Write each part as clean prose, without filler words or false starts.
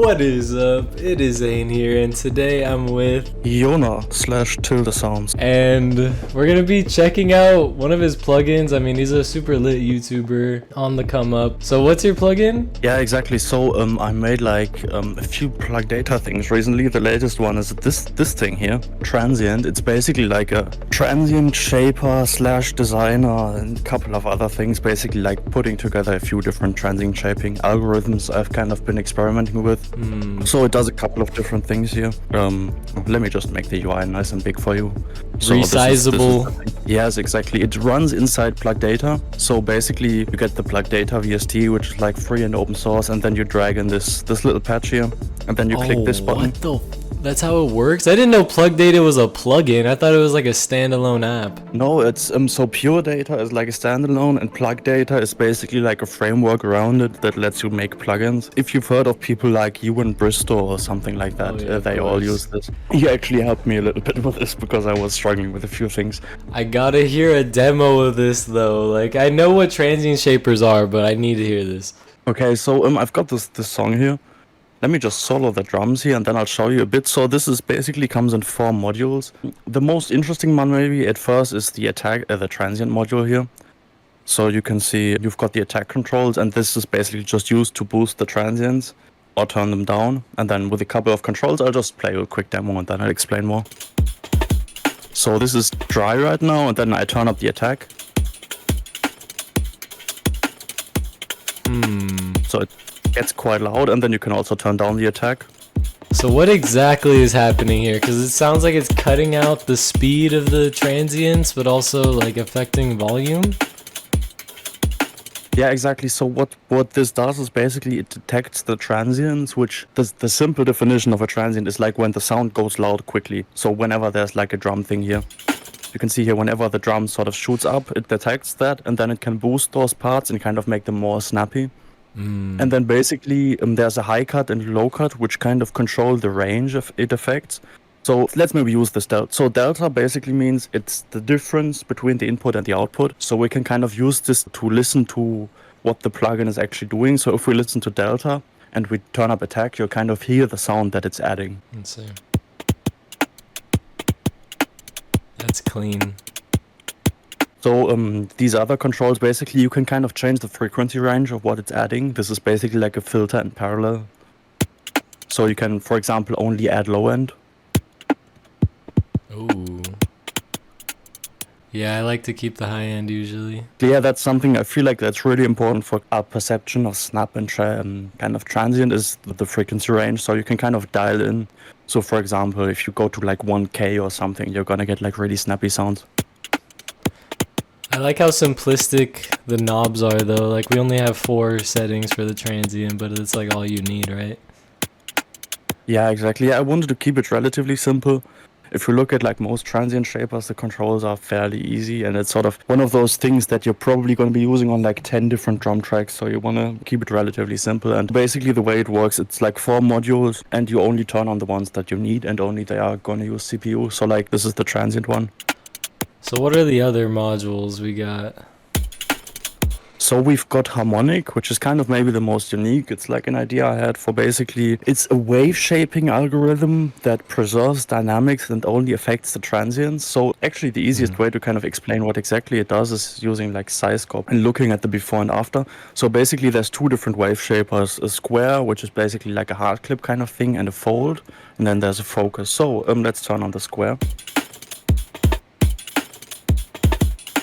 What is up? It is Zane here, and today I'm with Yona/Tilde Sounds. and we're gonna be checking out one of his plugins. I mean, he's a super lit YouTuber on the come up. So what's your plugin? Yeah, exactly. So I made like a few Plugdata things recently. The latest one is this thing here, Transient. It's basically like a transient shaper slash designer and a couple of other things. Basically like putting together a few different transient shaping algorithms I've kind of been experimenting with. So it does a couple of different things here. Let me just make the UI nice and big for you. So Resizable. Yes, exactly. It runs inside Plugdata. So basically you get the Plugdata VST, which is like free and open source, and then you drag in this little patch here, and then you click this button. What the? That's how it works? I didn't know Plugdata was a plugin. I thought it was like a standalone app. No, it's so Pure Data is like a standalone, and Plugdata is basically like a framework around it that lets you make plugins. If you've heard of people like you and Bristol or something like that, they all use this. He actually helped me a little bit with this because I was struggling with a few things. I gotta hear a demo of this though. Like, I know what transient shapers are, but I need to hear this. Okay, so I've got this song here. Let me just solo the drums here, and then I'll show you a bit. So this is basically comes in 4 modules. The most interesting one maybe at first is the the transient module here. So you can see you've got the attack controls, and this is basically just used to boost the transients or turn them down. And then with a couple of controls, I'll just play a quick demo and then I'll explain more. So this is dry right now, and then I turn up the attack. So it gets quite loud, and then you can also turn down the attack. So what exactly is happening here? Because it sounds like it's cutting out the speed of the transients, but also like affecting volume. Yeah, exactly. So what this does is basically it detects the transients, which the simple definition of a transient is like when the sound goes loud quickly. So whenever there's like a drum thing here, you can see here whenever the drum sort of shoots up, it detects that, and then it can boost those parts and kind of make them more snappy. And then basically there's a high cut and low cut, which kind of control the range of it affects. So let's maybe use this delta. So delta basically means it's the difference between the input and the output. So we can kind of use this to listen to what the plugin is actually doing. So if we listen to delta and we turn up attack, you'll kind of hear the sound that it's adding. Let's see. That's clean. So these other controls, basically you can kind of change the frequency range of what it's adding. This is basically like a filter in parallel. So you can, for example, only add low end. Ooh. Yeah, I like to keep the high end usually. Yeah, that's something I feel like that's really important for our perception of snap and kind of transient is the frequency range. So you can kind of dial in. So for example, if you go to like 1K or something, you're gonna get like really snappy sounds. I like how simplistic the knobs are though. Like we only have 4 settings for the transient, but it's like all you need, right? Yeah, exactly. I wanted to keep it relatively simple. If you look at like most transient shapers, the controls are fairly easy, and it's sort of one of those things that you're probably going to be using on like 10 different drum tracks. So you want to keep it relatively simple. And basically the way it works, it's like 4 modules, and you only turn on the ones that you need, and only they are going to use CPU. So like this is the transient one. So what are the other modules we got? So we've got Harmonic, which is kind of maybe the most unique. It's like an idea I had for basically, it's a wave shaping algorithm that preserves dynamics and only affects the transients. So actually the easiest way to kind of explain what exactly it does is using like SizeScope and looking at the before and after. So basically there's 2 different wave shapers, a square, which is basically like a hard clip kind of thing, and a fold, and then there's a focus. So let's turn on the square.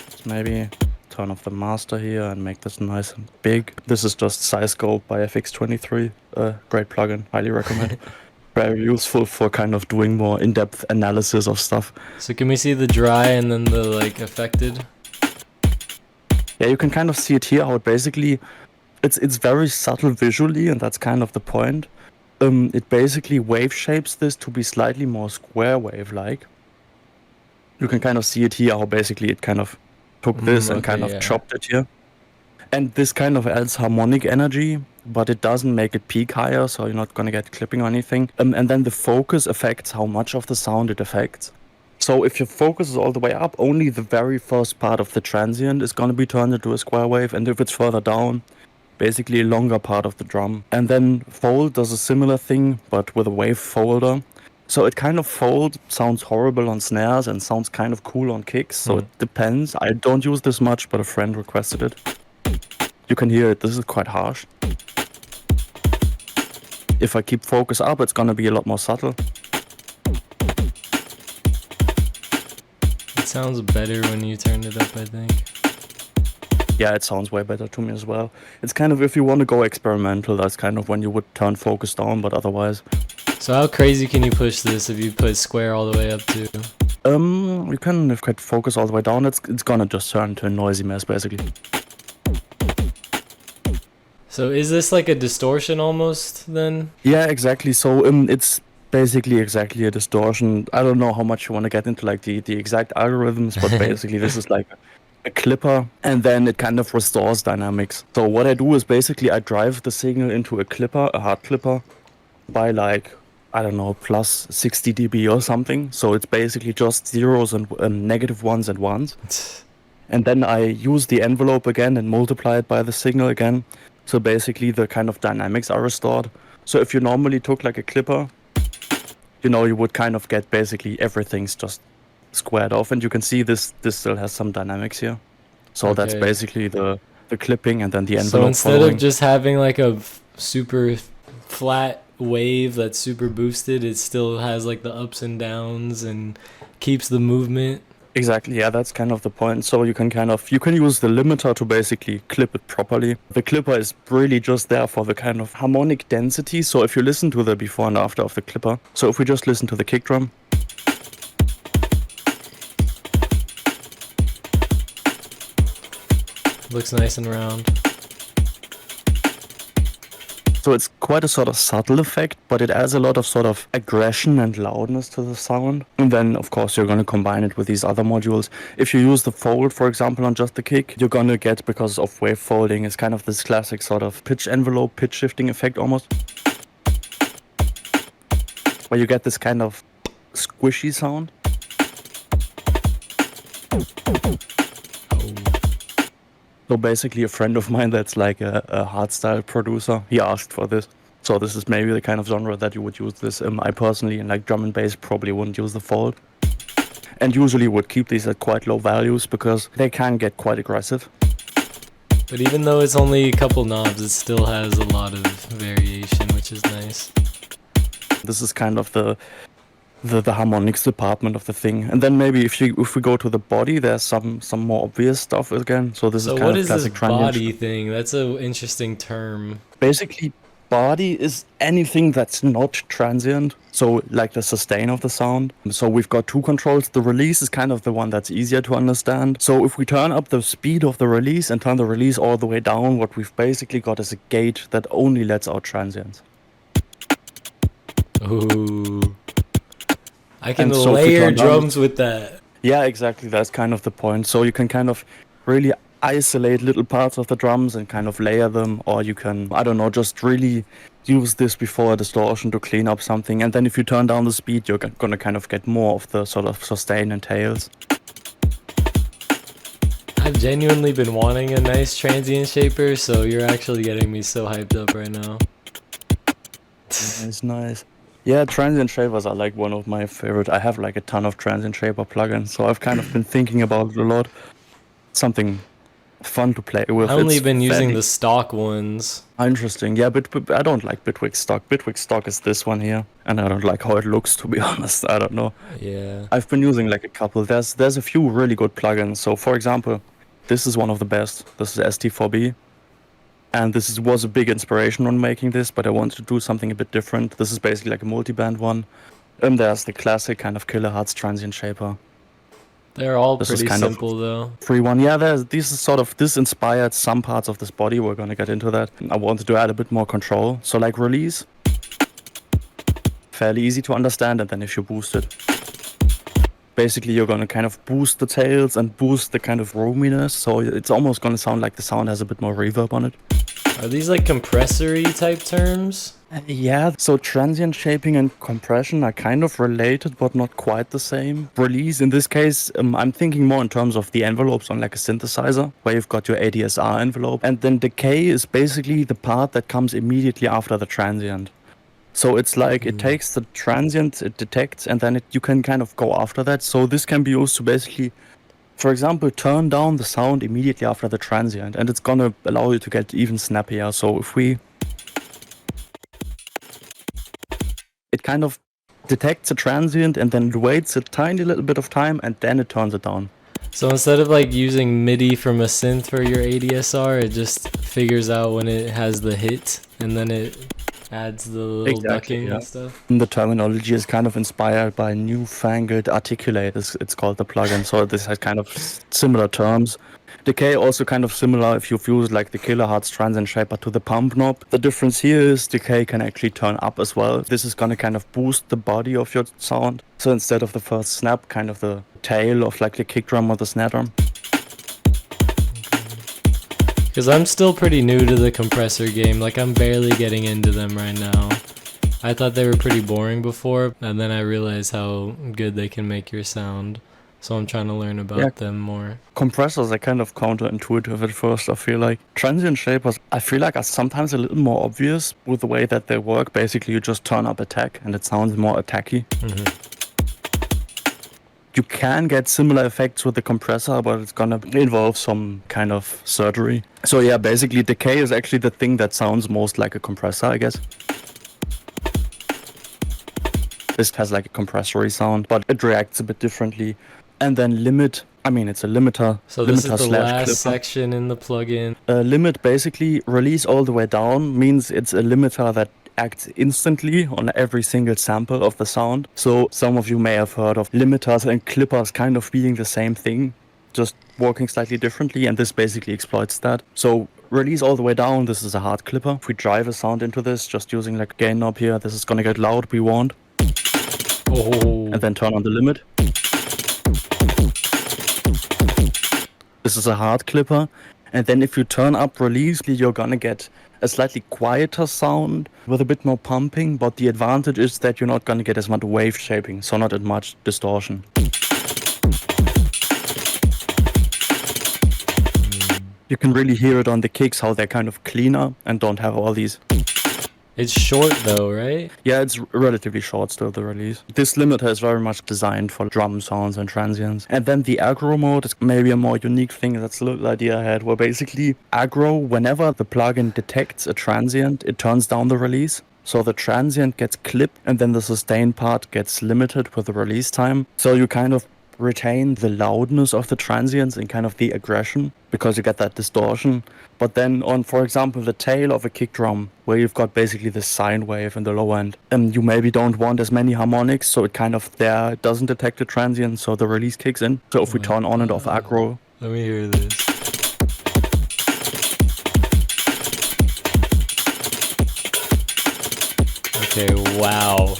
Let's maybe turn off the master here and make this nice and big. This is just SizeScope by FX23, great plugin, highly recommend. Very useful for kind of doing more in-depth analysis of stuff. So can we see the dry and then the like affected? Yeah, you can kind of see it here, how it basically, it's very subtle visually, and that's kind of the point. It basically wave shapes this to be slightly more square wave-like. You can kind of see it here, how basically it kind of took this and kind of chopped it here. And this kind of adds harmonic energy, but it doesn't make it peak higher, so you're not going to get clipping or anything. And then the focus affects how much of the sound it affects. So if your focus is all the way up, only the very first part of the transient is going to be turned into a square wave, and if it's further down, basically a longer part of the drum. And then fold does a similar thing, but with a wave folder. So it kind of fold sounds horrible on snares and sounds kind of cool on kicks. So it depends. I don't use this much, but a friend requested it. You can hear it. This is quite harsh. If I keep focus up, it's gonna be a lot more subtle. It sounds better when you turn it up, I think. Yeah, it sounds way better to me as well. It's kind of, if you want to go experimental, that's kind of when you would turn focus down, but otherwise. So how crazy can you push this if you put square all the way up to? You can, if you focus all the way down, it's gonna just turn into a noisy mess, basically. So is this like a distortion almost then? Yeah, exactly. So it's basically exactly a distortion. I don't know how much you want to get into like the exact algorithms, but basically this is like a clipper, and then it kind of restores dynamics. So what I do is basically I drive the signal into a clipper, a hard clipper, by like, I don't know, plus 60 dB or something. So it's basically just zeros and negative ones and ones. And then I use the envelope again and multiply it by the signal again. So basically the kind of dynamics are restored. So if you normally took like a clipper, you know, you would kind of get basically everything's just squared off, and you can see this still has some dynamics here. So that's Okay. basically the clipping and then the envelope So instead following. of just having like a super flat wave that's super boosted, it still has like the ups and downs and keeps the movement. Exactly, yeah, that's kind of the point. So you can use the limiter to basically clip it properly. The clipper is really just there for the kind of harmonic density. So if you listen to the before and after of the clipper, so if we just listen to the kick drum, Looks nice and round. so it's quite a sort of subtle effect, but it adds a lot of sort of aggression and loudness to the sound. And then, of course, you're going to combine it with these other modules. If you use the fold, for example, on just the kick, you're going to get, because of wave folding, it's kind of this classic sort of pitch envelope, pitch shifting effect almost, where you get this kind of squishy sound. So basically a friend of mine that's like a hardstyle producer, he asked for this. So this is maybe the kind of genre that you would use this. I personally, in like drum and bass, probably wouldn't use the fold. And usually would keep these at quite low values because they can get quite aggressive. But even though it's only a couple knobs, it still has a lot of variation, which is nice. This is kind of the harmonics department of the thing. And then maybe if we go to the body, there's some more obvious stuff again. So this is kind what of is this classic transient. body thing? That's an interesting term. Basically, body is anything that's not transient. So like the sustain of the sound. So we've got two controls. The release is kind of the one that's easier to understand. So if we turn up the speed of the release and turn the release all the way down, what we've basically got is a gate that only lets out transients. Ooh. I can And so if we layer turn down- drums with that. Yeah, exactly. That's kind of the point. So you can kind of really isolate little parts of the drums and kind of layer them, or you can, I don't know, just really use this before a distortion to clean up something. And then if you turn down the speed, you're gonna kind of get more of the sort of sustain and tails. I've genuinely been wanting a nice transient shaper, so you're actually getting me so hyped up right now. It's nice. Yeah, transient shapers are like one of my favorite. I have like a ton of transient shaper plugins, so I've kind of been thinking about it a lot. Something fun to play with. I've only It's been using fairly the stock ones. interesting. Yeah, but I don't like Bitwig stock. Bitwig stock is this one here, and I don't like how it looks, to be honest. I don't know. Yeah. I've been using like a couple. There's a few really good plugins. So for example, this is one of the best. This is ST4B. And this was a big inspiration on making this, but I wanted to do something a bit different. This is basically like a multi-band one. There's the classic kind of Kilohertz transient shaper. They're all This is pretty kind of simple though. Free one. Yeah, this inspired some parts of this body. We're gonna get into that. I wanted to add a bit more control. So like release, fairly easy to understand, and then if you boost it, basically you're gonna kind of boost the tails and boost the kind of roominess. So it's almost gonna sound like the sound has a bit more reverb on it. Are these like compressory type terms? Yeah, so transient shaping and compression are kind of related, but not quite the same. Release, in this case, I'm thinking more in terms of the envelopes on like a synthesizer, where you've got your ADSR envelope. And then decay is basically the part that comes immediately after the transient. So it's like it takes the transient, it detects, and then you can kind of go after that. So this can be used to basically, for example, turn down the sound immediately after the transient, and it's gonna allow you to get even snappier. So if it kind of detects a transient and then it waits a tiny little bit of time and then it turns it down. So instead of like using MIDI from a synth for your ADSR, it just figures out when it has the hit and then it adds the little ducking and stuff. And the terminology is kind of inspired by newfangled articulate, it's called the plugin. So this has kind of similar terms. Decay also kind of similar if you've used like the kilohertz transient shaper to the pump knob. The difference here is decay can actually turn up as well. This is gonna kind of boost the body of your sound. So instead of the first snap, kind of the tail of like the kick drum or the snare drum. Because I'm still pretty new to the compressor game, like I'm barely getting into them right now. I thought they were pretty boring before, and then I realized how good they can make your sound. So I'm trying to learn about them more. Compressors are kind of counterintuitive at first, I feel like. Transient shapers, I feel like are sometimes a little more obvious with the way that they work. Basically, you just turn up attack and it sounds more attacky. You can get similar effects with the compressor, but it's gonna involve some kind of surgery. So yeah, basically decay is actually the thing that sounds most like a compressor, I guess. This has like a compressory sound, but it reacts a bit differently. And then limit, I mean, it's a limiter. So this is the last section in the plugin. Limit, basically, release all the way down means it's a limiter that acts instantly on every single sample of the sound. So some of you may have heard of limiters and clippers kind of being the same thing, just working slightly differently, and this basically exploits that. So release all the way down, this is a hard clipper. If we drive a sound into this, just using like a gain knob here, this is gonna get loud, we want. And then turn on the limit. This is a hard clipper. And then if you turn up release, you're gonna get a slightly quieter sound with a bit more pumping, but the advantage is that you're not gonna get as much wave shaping, so not as much distortion. You can really hear it on the kicks, how they're kind of cleaner and don't have all these. It's short though, right? Yeah, it's relatively short still, the release. This limiter is very much designed for drum sounds and transients. And then the aggro mode is maybe a more unique thing. That's a little idea I had, where basically aggro, whenever the plugin detects a transient, it turns down the release. So the transient gets clipped and then the sustain part gets limited with the release time. So you kind of retain the loudness of the transients and kind of the aggression because you get that distortion. But then on, for example, the tail of a kick drum, where you've got basically this sine wave in the low end, you maybe don't want as many harmonics, so it kind of there doesn't detect the transient, so the release kicks in. So if we turn on and off aggro. Let me hear this. Okay, wow.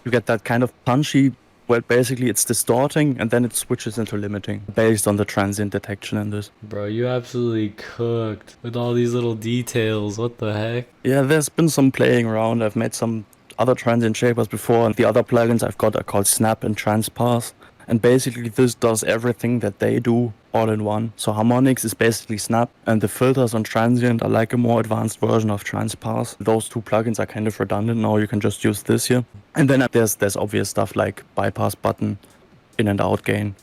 You get that kind of punchy, well, basically it's distorting and then it switches into limiting based on the transient detection in this. Bro, you absolutely cooked with all these little details. What the heck? Yeah, there's been some playing around. I've made some other transient shapers before, and the other plugins I've got are called Snap and Transpass. And basically this does everything that they do all in one. So harmonics is basically Snap, and the filters on Transient are like a more advanced version of Transpass. Those two plugins are kind of redundant now, you can just use this here. And then there's obvious stuff like bypass button, in and out gain,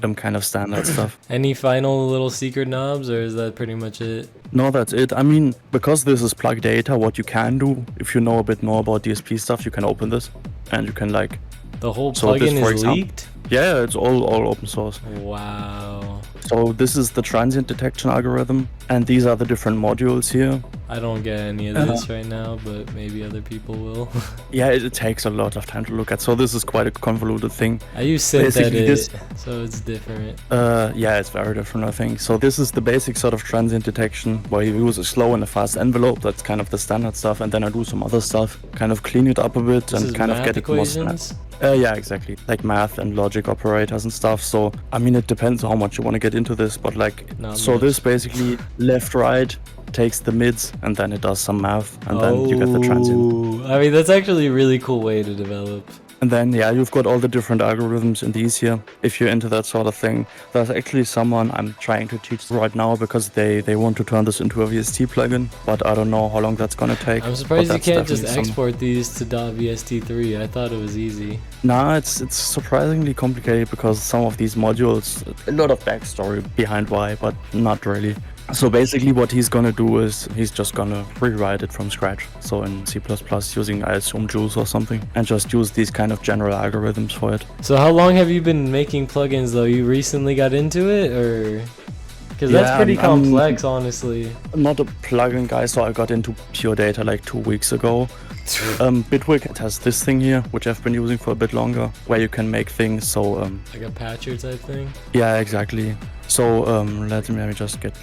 some kind of standard stuff. Any final little secret knobs, or is that pretty much it? No, that's it. I mean, because this is Plugdata, what you can do, if you know a bit more about DSP stuff, you can open this and you can like... The whole plugin is leaked? Yeah, it's all open source. Wow. So this is the transient detection algorithm, and these are the different modules here. I don't get any of this right now, but maybe other people will. Yeah, it takes a lot of time to look at, so this is quite a convoluted thing. I use synth edit, so it's different. Yeah, it's very different, I think. So this is the basic sort of transient detection, where you use a slow and a fast envelope. That's kind of the standard stuff, and then I do some other stuff, kind of clean it up a bit and kind of get it more snapped. Yeah, exactly. Like math and logic operators and stuff. So, I mean, it depends how much you want to get into this, but like, so this basically left, right, takes the mids, and then it does some math, and then you get the transient. I mean, that's actually a really cool way to develop. And then, yeah, you've got all the different algorithms in these here. If you're into that sort of thing, there's actually someone I'm trying to teach right now because they want to turn this into a VST plugin, but I don't know how long that's gonna take. I'm surprised you can't just definitely export these to .vst3. I thought it was easy. Nah, it's surprisingly complicated because some of these modules, a lot of backstory behind why, but not really. So basically what he's gonna do is he's just gonna rewrite it from scratch. So in C++ using, I assume, Juice or something, and just use these kind of general algorithms for it. So how long have you been making plugins though? You recently got into it, or? Because that's pretty complex, honestly. I'm not a plugin guy, so I got into Pure Data like 2 weeks ago. Bitwig, it has this thing here, which I've been using for a bit longer, where you can make things so... like a patcher type thing? Yeah, exactly. So let me just get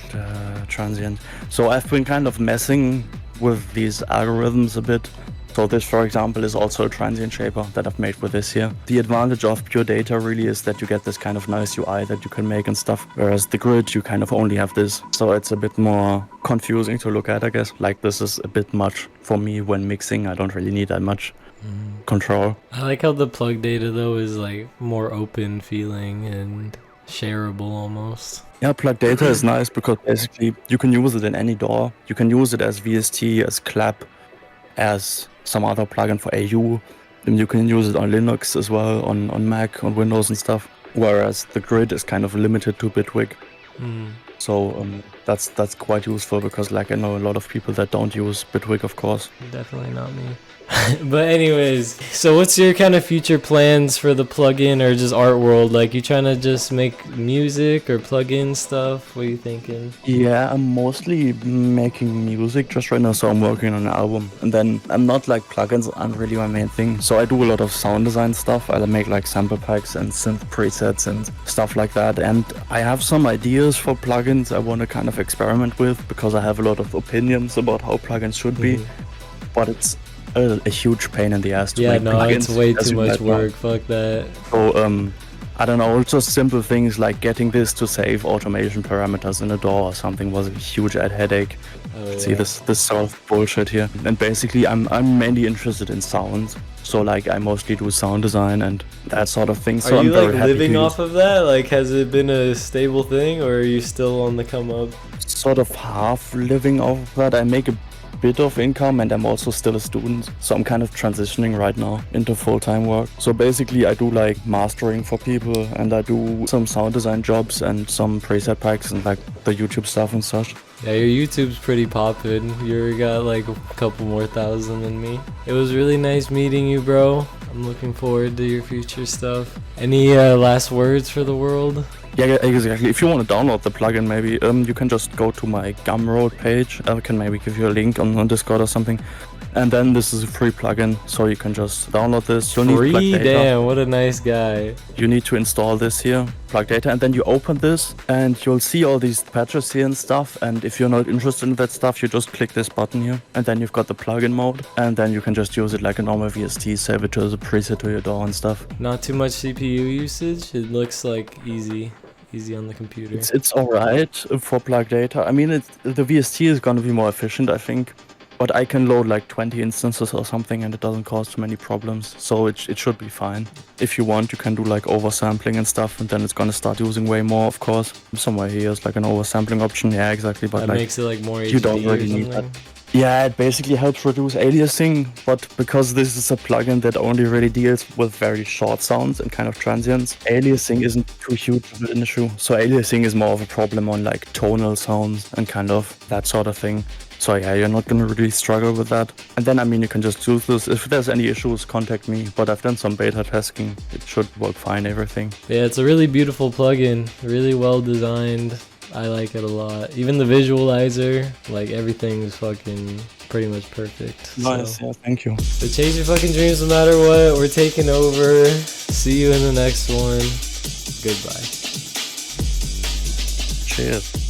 Transient. So I've been kind of messing with these algorithms a bit. So this, for example, is also a transient shaper that I've made with this here. The advantage of Pure Data really is that you get this kind of nice UI that you can make and stuff, whereas the grid, you kind of only have this. So it's a bit more confusing to look at, I guess. Like, this is a bit much for me when mixing. I don't really need that much control. I like how the Plugdata though is like more open feeling and shareable almost. Yeah, Plugdata is nice because basically you can use it in any DAW. You can use it as VST, as clap, as some other plugin for AU. And you can use it on Linux as well, on Mac, on Windows and stuff. Whereas the grid is kind of limited to Bitwig. So that's quite useful because, like, I know a lot of people that don't use Bitwig, of course. Definitely not me. But anyways, so what's your kind of future plans for the plugin or just art world? Like, you trying to just make music or plugin stuff? What are you thinking? Yeah, I'm mostly making music just right now, so I'm working on an album. And then I'm not like plugins aren't really my main thing. So I do a lot of sound design stuff. I make like sample packs and synth presets and stuff like that. And I have some ideas for plugins I want to kind of experiment with because I have a lot of opinions about how plugins should be. But it's a huge pain in the ass to make plugins. It's way too much work. Fuck that. So I don't know, just simple things like getting this to save automation parameters in a DAW or something was a huge headache. See this sort of bullshit here. And basically I'm mainly interested in sounds. So like I mostly do sound design and that sort of thing. So are you I'm like living off of that? Like, has it been a stable thing or are you still on the come up? Sort of half living off of that. I make a bit of income and I'm also still a student, so I'm kind of transitioning right now into full-time work. So basically I do like mastering for people and I do some sound design jobs and some preset packs and like the YouTube stuff and such. Yeah, your YouTube's pretty poppin'. You got like a couple more thousand than me. It was really nice meeting you, bro. I'm looking forward to your future stuff. Any last words for the world? Yeah, exactly. If you want to download the plugin, maybe you can just go to my Gumroad page. I can maybe give you a link on Discord or something. And then this is a free plugin, so you can just download this. You'll need Plugdata. Damn, what a nice guy. You need to install this here, Plugdata, and then you open this and you'll see all these patches here and stuff. And if you're not interested in that stuff, you just click this button here and then you've got the plugin mode and then you can just use it like a normal VST, save it to as a preset to your DAW and stuff. Not too much CPU usage? It looks like easy on the computer. It's alright for Plugdata. I mean, the VST is gonna be more efficient, I think. But I can load like 20 instances or something and it doesn't cause too many problems. So it should be fine. If you want, you can do like oversampling and stuff and then it's gonna start using way more, of course. Somewhere here is like an oversampling option. Yeah, exactly. But that like, makes it like more HD you don't really need that. Yeah, it basically helps reduce aliasing, but because this is a plugin that only really deals with very short sounds and kind of transients, aliasing isn't too huge of an issue. So aliasing is more of a problem on like tonal sounds and kind of that sort of thing. So yeah, you're not gonna really struggle with that. And then, I mean, you can just use this. If there's any issues, contact me. But I've done some beta testing. It should work fine, everything. Yeah, it's a really beautiful plugin. Really well designed. I like it a lot. Even the visualizer, like everything's fucking pretty much perfect. Nice, yeah, thank you. So chase your fucking dreams no matter what. We're taking over. See you in the next one. Goodbye. Cheers.